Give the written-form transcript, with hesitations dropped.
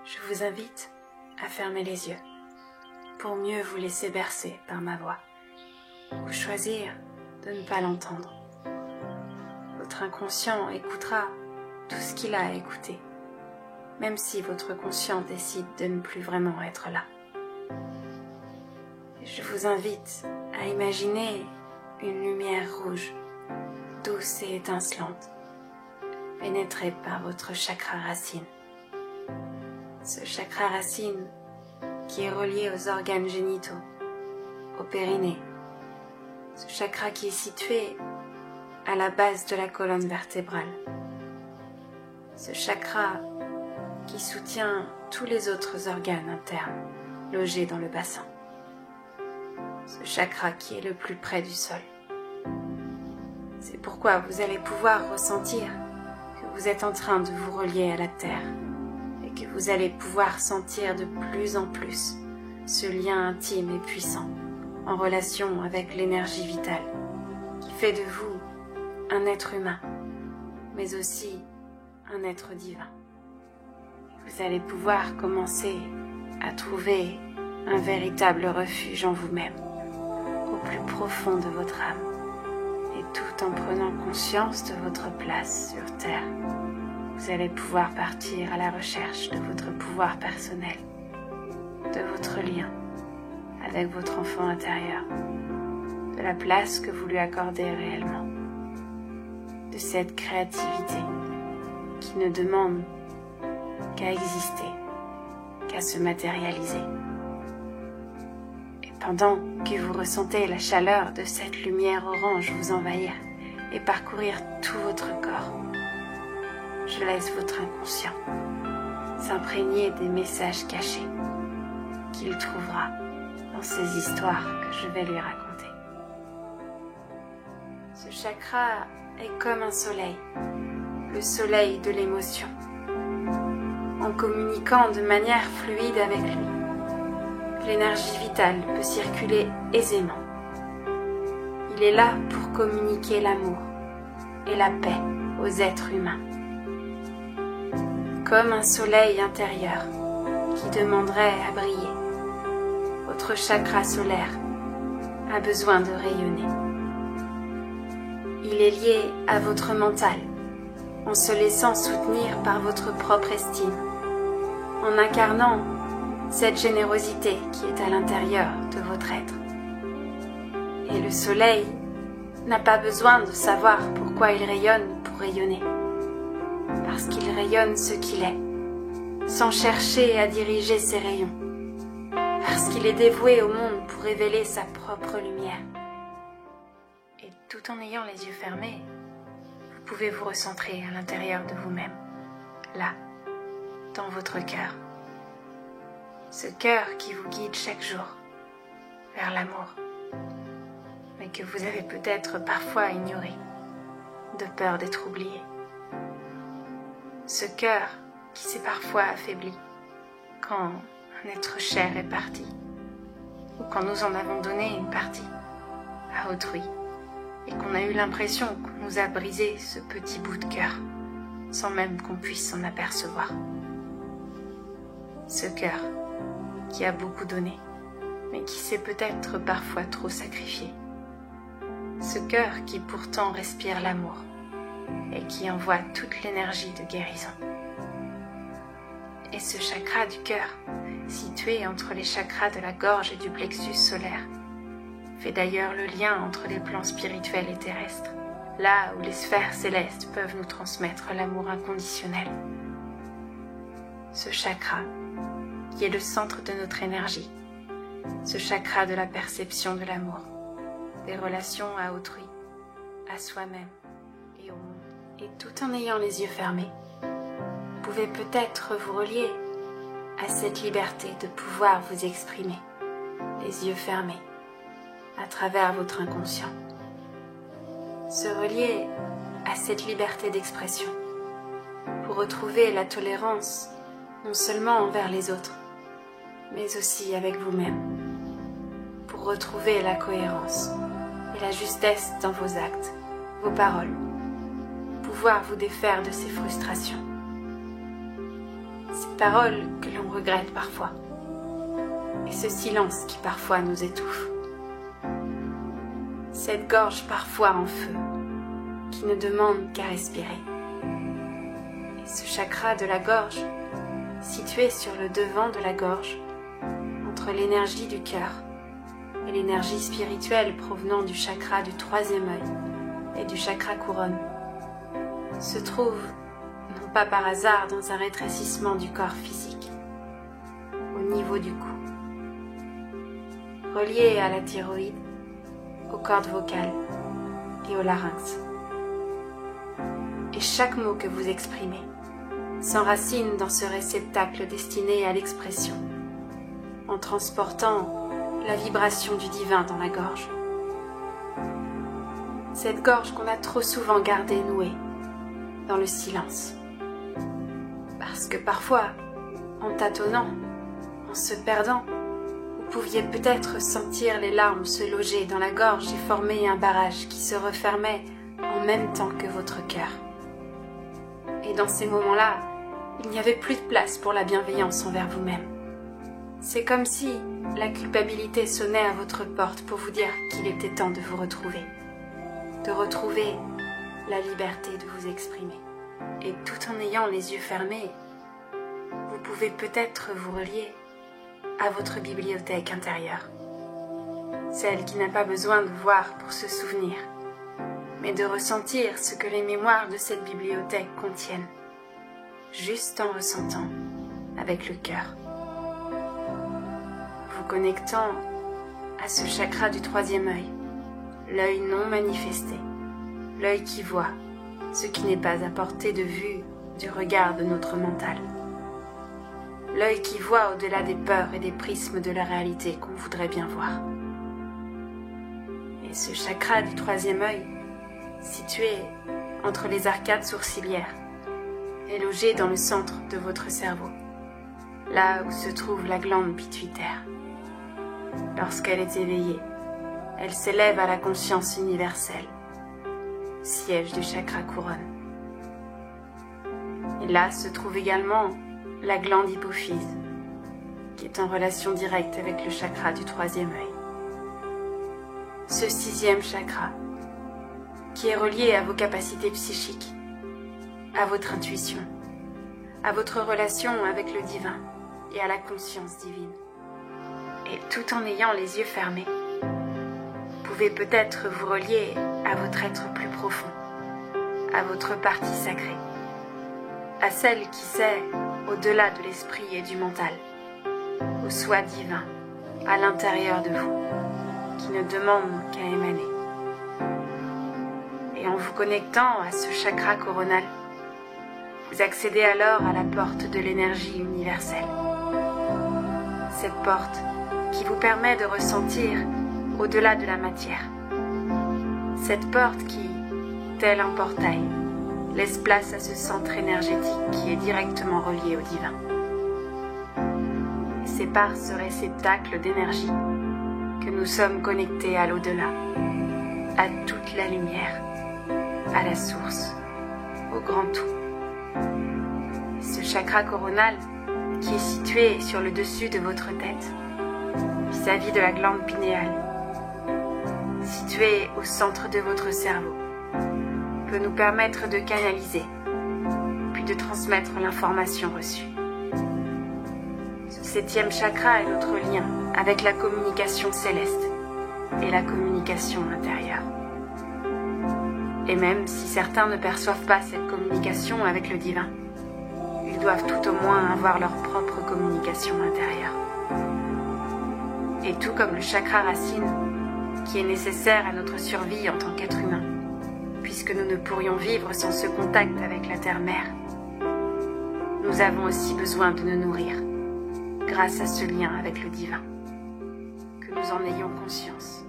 Je vous invite à fermer les yeux pour mieux vous laisser bercer par ma voix ou choisir de ne pas l'entendre. Votre inconscient écoutera tout ce qu'il a à écouter, même si votre conscient décide de ne plus vraiment être là. Je vous invite à imaginer une lumière rouge, douce et étincelante, pénétrée par votre chakra racine. Ce chakra racine qui est relié aux organes génitaux, au périnée. Ce chakra qui est situé à la base de la colonne vertébrale. Ce chakra qui soutient tous les autres organes internes logés dans le bassin. Ce chakra qui est le plus près du sol. C'est pourquoi vous allez pouvoir ressentir que vous êtes en train de vous relier à la terre et que vous allez pouvoir sentir de plus en plus ce lien intime et puissant en relation avec l'énergie vitale qui fait de vous un être humain, mais aussi un être divin. Vous allez pouvoir commencer à trouver un véritable refuge en vous-même, au plus profond de votre âme, et tout en prenant conscience de votre place sur Terre, vous allez pouvoir partir à la recherche de votre pouvoir personnel, de votre lien avec votre enfant intérieur, de la place que vous lui accordez réellement, de cette créativité qui ne demande qu'à exister, qu'à se matérialiser. Et pendant que vous ressentez la chaleur de cette lumière orange vous envahir et parcourir tout votre corps, je laisse votre inconscient s'imprégner des messages cachés qu'il trouvera dans ces histoires que je vais lui raconter. Ce chakra est comme un soleil, le soleil de l'émotion. En communiquant de manière fluide avec lui, l'énergie vitale peut circuler aisément. Il est là pour communiquer l'amour et la paix aux êtres humains. Comme un soleil intérieur qui demanderait à briller, votre chakra solaire a besoin de rayonner. Il est lié à votre mental, en se laissant soutenir par votre propre estime, en incarnant cette générosité qui est à l'intérieur de votre être. Et le soleil n'a pas besoin de savoir pourquoi il rayonne pour rayonner, parce qu'il rayonne ce qu'il est, sans chercher à diriger ses rayons, parce qu'il est dévoué au monde pour révéler sa propre lumière. Et tout en ayant les yeux fermés, vous pouvez vous recentrer à l'intérieur de vous-même, là, dans votre cœur. Ce cœur qui vous guide chaque jour vers l'amour, mais que vous avez peut-être parfois ignoré, de peur d'être oublié. Ce cœur qui s'est parfois affaibli quand un être cher est parti, ou quand nous en avons donné une partie à autrui, et qu'on a eu l'impression qu'on nous a brisé ce petit bout de cœur, sans même qu'on puisse s'en apercevoir. Ce cœur qui a beaucoup donné, mais qui s'est peut-être parfois trop sacrifié. Ce cœur qui pourtant respire l'amour, et qui envoie toute l'énergie de guérison. Et ce chakra du cœur, situé entre les chakras de la gorge et du plexus solaire, fait d'ailleurs le lien entre les plans spirituels et terrestres, là où les sphères célestes peuvent nous transmettre l'amour inconditionnel. Ce chakra, qui est le centre de notre énergie, ce chakra de la perception de l'amour, des relations à autrui, à soi-même et au monde. Et tout en ayant les yeux fermés, vous pouvez peut-être vous relier à cette liberté de pouvoir vous exprimer, les yeux fermés, à travers votre inconscient. Se relier à cette liberté d'expression pour retrouver la tolérance non seulement envers les autres, mais aussi avec vous-même, pour retrouver la cohérence et la justesse dans vos actes, vos paroles, pouvoir vous défaire de ces frustrations. Ces paroles que l'on regrette parfois, et ce silence qui parfois nous étouffe. Cette gorge parfois en feu, qui ne demande qu'à respirer. Et ce chakra de la gorge, situé sur le devant de la gorge, entre l'énergie du cœur et l'énergie spirituelle provenant du chakra du troisième œil et du chakra couronne, se trouve, non pas par hasard, dans un rétrécissement du corps physique, au niveau du cou, relié à la thyroïde, aux cordes vocales et au larynx. Et chaque mot que vous exprimez s'enracine dans ce réceptacle destiné à l'expression, en transportant la vibration du divin dans la gorge. Cette gorge qu'on a trop souvent gardée nouée dans le silence. Parce que parfois, en tâtonnant, en se perdant, vous pouviez peut-être sentir les larmes se loger dans la gorge et former un barrage qui se refermait en même temps que votre cœur. Et dans ces moments-là, il n'y avait plus de place pour la bienveillance envers vous-même. C'est comme si la culpabilité sonnait à votre porte pour vous dire qu'il était temps de vous retrouver. De retrouver la liberté de vous exprimer. Et tout en ayant les yeux fermés, vous pouvez peut-être vous relier à votre bibliothèque intérieure. Celle qui n'a pas besoin de voir pour se souvenir, mais de ressentir ce que les mémoires de cette bibliothèque contiennent, juste en ressentant avec le cœur. Vous connectant à ce chakra du troisième œil, l'œil non manifesté, l'œil qui voit ce qui n'est pas à portée de vue du regard de notre mental. L'œil qui voit au-delà des peurs et des prismes de la réalité qu'on voudrait bien voir. Et ce chakra du troisième œil, situé entre les arcades sourcilières, est logé dans le centre de votre cerveau, là où se trouve la glande pituitaire. Lorsqu'elle est éveillée, elle s'élève à la conscience universelle, siège du chakra couronne. Et là se trouve également la glande hypophyse, qui est en relation directe avec le chakra du troisième œil. Ce sixième chakra, qui est relié à vos capacités psychiques, à votre intuition, à votre relation avec le divin et à la conscience divine. Et tout en ayant les yeux fermés, vous pouvez peut-être vous relier à votre être plus profond, à votre partie sacrée, à celle qui sait au-delà de l'esprit et du mental, au soi divin, à l'intérieur de vous, qui ne demande qu'à émaner. Et en vous connectant à ce chakra coronal, vous accédez alors à la porte de l'énergie universelle. Cette porte qui vous permet de ressentir au-delà de la matière. Cette porte qui, tel un portail, laisse place à ce centre énergétique qui est directement relié au divin. Et c'est par ce réceptacle d'énergie que nous sommes connectés à l'au-delà, à toute la lumière, à la source, au grand tout. Ce chakra coronal qui est situé sur le dessus de votre tête, vis-à-vis de la glande pinéale, situé au centre de votre cerveau, peut nous permettre de canaliser, puis de transmettre l'information reçue. Ce septième chakra est notre lien avec la communication céleste et la communication intérieure. Et même si certains ne perçoivent pas cette communication avec le divin, ils doivent tout au moins avoir leur propre communication intérieure. Et tout comme le chakra racine, qui est nécessaire à notre survie en tant qu'être humain, puisque nous ne pourrions vivre sans ce contact avec la terre-mère, nous avons aussi besoin de nous nourrir, grâce à ce lien avec le divin. Que nous en ayons conscience.